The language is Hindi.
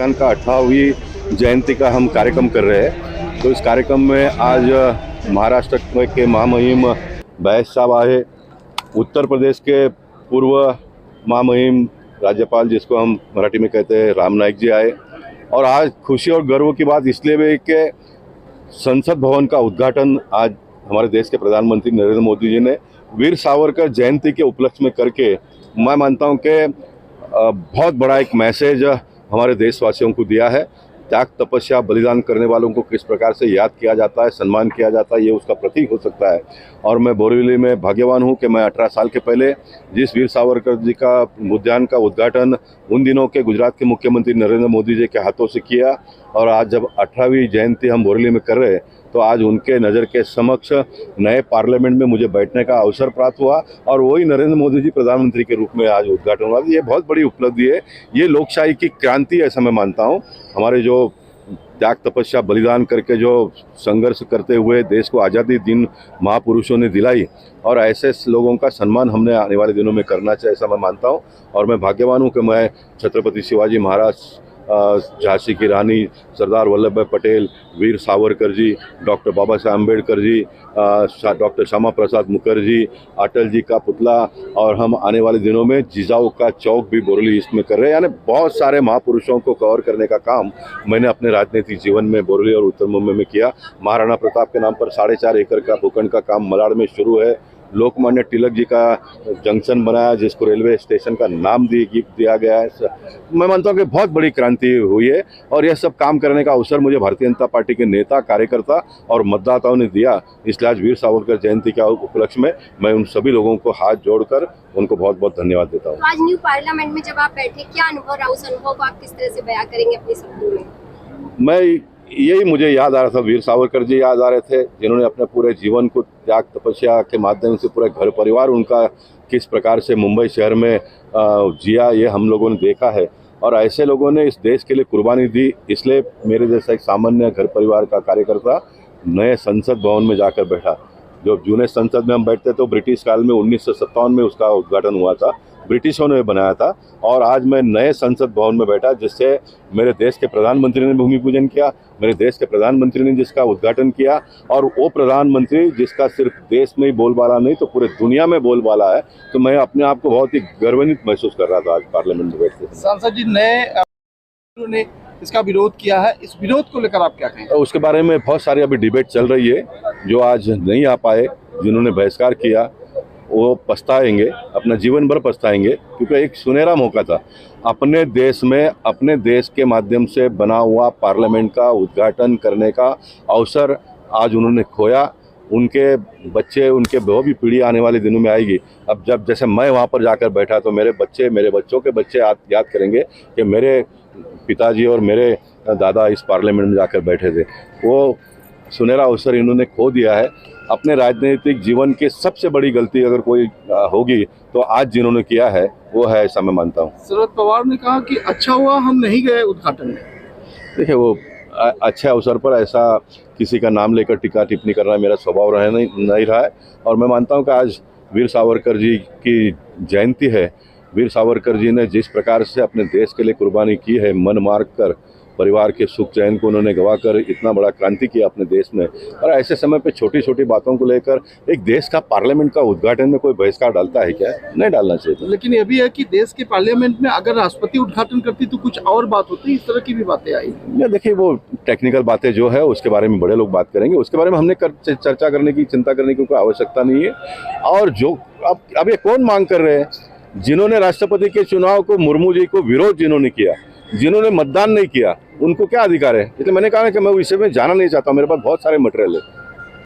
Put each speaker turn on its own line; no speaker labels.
संविधान का 18वीं जयंती का हम कार्यक्रम कर रहे हैं। तो इस कार्यक्रम में आज महाराष्ट्र के महामहिम बैस साहब आए, उत्तर प्रदेश के पूर्व महामहिम राज्यपाल जिसको हम मराठी में कहते हैं राम नाईक जी आए। और आज खुशी और गर्व की बात इसलिए भी कि संसद भवन का उद्घाटन आज हमारे देश के प्रधानमंत्री नरेंद्र मोदी जी ने वीर सावरकर जयंती के उपलक्ष्य में करके, मैं मानता हूं कि बहुत बड़ा एक मैसेज हमारे देशवासियों को दिया है। त्याग, तपस्या, बलिदान करने वालों को किस प्रकार से याद किया जाता है, सम्मान किया जाता है, ये उसका प्रतीक हो सकता है। और मैं बोरीवली में भाग्यवान हूं कि मैं 18 साल के पहले जिस वीर सावरकर जी का उद्यान का उद्घाटन उन दिनों के गुजरात के मुख्यमंत्री नरेंद्र मोदी जी के हाथों से किया, और आज जब 18वीं जयंती हम बोरीवली में कर रहे हैं तो आज उनके नज़र के समक्ष नए पार्लियामेंट में मुझे बैठने का अवसर प्राप्त हुआ, और वही नरेंद्र मोदी जी प्रधानमंत्री के रूप में आज उद्घाटन हुआ। ये बहुत बड़ी उपलब्धि है, ये लोकशाही की क्रांति है, ऐसा मैं मानता हूँ। हमारे जो त्याग, तपस्या, बलिदान करके जो संघर्ष करते हुए देश को आज़ादी दिन महापुरुषों ने दिलाई, और ऐसे लोगों का सम्मान हमने आने वाले दिनों में करना चाहिए, ऐसा मैं मानता हूँ। और मैं भाग्यवान हूँ कि मैं छत्रपति शिवाजी महाराज, झांसी की रानी सरदार वल्लभ भाई पटेल, वीर सावरकर जी, डॉक्टर बाबा साहब अम्बेडकर जी, डॉक्टर श्यामा प्रसाद मुखर्जी, अटल जी का पुतला, और हम आने वाले दिनों में जिजाऊ का चौक भी बोरीवली ईस्ट में कर रहे हैं। यानी बहुत सारे महापुरुषों को कवर करने का काम मैंने अपने राजनीतिक जीवन में बोरीवली और उत्तर मुंबई में किया। महाराणा प्रताप के नाम पर 4.5 एकड़ का भूखंड का काम मलाड में शुरू है। लोकमान्य तिलक जी का जंक्शन बनाया जिसको रेलवे स्टेशन का नाम दिया गया है। मैं मानता हूँ कि बहुत बड़ी क्रांति हुई है, और यह सब काम करने का अवसर मुझे भारतीय जनता पार्टी के नेता, कार्यकर्ता और मतदाताओं ने दिया। इसलिए आज वीर सावरकर जयंती के उपलक्ष्य में मैं उन सभी लोगों को हाथ जोड़कर उनको बहुत बहुत धन्यवाद देता हूँ।
आज न्यू पार्लियामेंट में जब आप बैठे, क्या अनुभव रहा, उस अनुभव को आप किस तरह से बयां करेंगे अपने शब्दों में?
यही मुझे याद आ रहा था, वीर सावरकर जी याद आ रहे थे जिन्होंने अपने पूरे जीवन को त्याग, तपस्या के माध्यम से पूरे घर परिवार उनका किस प्रकार से मुंबई शहर में जिया, ये हम लोगों ने देखा है। और ऐसे लोगों ने इस देश के लिए कुर्बानी दी, इसलिए मेरे जैसा एक सामान्य घर परिवार का कार्यकर्ता नए संसद भवन में जाकर बैठा। जो जूने संसद में हम बैठते तो ब्रिटिश काल में 1957 में उसका उद्घाटन हुआ था, ब्रिटिशों ने बनाया था। और आज मैं नए संसद भवन में बैठा जिससे मेरे देश के प्रधानमंत्री ने भूमि पूजन किया, मेरे देश के प्रधानमंत्री ने जिसका उद्घाटन किया, और वो प्रधानमंत्री जिसका सिर्फ देश में ही बोलबाला नहीं तो पूरे दुनिया में बोलबाला है। तो मैं अपने आप को बहुत ही गर्वान्वित महसूस कर रहा था आज पार्लियामेंट में बैठते।
सांसद जी ने इसका विरोध किया है, इस विरोध को लेकर आप क्या कहेंगे?
उसके बारे में बहुत सारी अभी डिबेट चल रही है। जो आज नहीं आ पाए, जिन्होंने बहिष्कार किया, वो पछताएंगे, अपना जीवन भर पछताएंगे, क्योंकि एक सुनहरा मौका था। अपने देश में, अपने देश के माध्यम से बना हुआ पार्लियामेंट का उद्घाटन करने का अवसर आज उन्होंने खोया। उनके बच्चे, उनके वो भी पीढ़ी आने वाले दिनों में आएगी। अब जब जैसे मैं वहाँ पर जाकर बैठा तो मेरे बच्चे, मेरे बच्चों के बच्चे याद करेंगे कि मेरे पिताजी और मेरे दादा इस पार्लियामेंट में जाकर बैठे थे। वो सुनहरा अवसर इन्होंने खो दिया है। अपने राजनीतिक जीवन की सबसे बड़ी गलती अगर कोई होगी तो आज जिन्होंने किया है वो है, ऐसा मैं मानता हूँ।
शरद पवार ने कहा कि अच्छा हुआ हम नहीं गए उद्घाटन में।
देखिए, वो अच्छे अवसर पर ऐसा किसी का नाम लेकर टीका टिप्पणी करना मेरा स्वभाव नहीं रहा है। और मैं मानता हूँ कि आज वीर सावरकर जी की जयंती है। वीर सावरकर जी ने जिस प्रकार से अपने देश के लिए कुर्बानी की है, मन मार कर, परिवार के सुख चैन को उन्होंने गंवाकर इतना बड़ा क्रांति किया अपने देश में। और ऐसे समय पे छोटी छोटी बातों को लेकर एक देश का पार्लियामेंट का उद्घाटन में कोई बहिष्कार डालता है क्या? नहीं डालना चाहिए।
लेकिन ये भी है कि देश के पार्लियामेंट में अगर राष्ट्रपति उद्घाटन करती तो कुछ और बात होती, इस तरह की भी बातें आई।
देखिए, वो टेक्निकल बातें जो है उसके बारे में बड़े लोग बात करेंगे, उसके बारे में हमने चर्चा करने की, चिंता करने की कोई आवश्यकता नहीं है। और जो अब ये कौन मांग कर रहे हैं? जिन्होंने राष्ट्रपति के चुनाव को, मुर्मू जी को विरोध जिन्होंने किया, जिन्होंने मतदान नहीं किया, उनको क्या अधिकार है? इसलिए मैंने कहा कि मैं इस विषय में जाना नहीं चाहता, मेरे पास बहुत सारे मटेरियल है।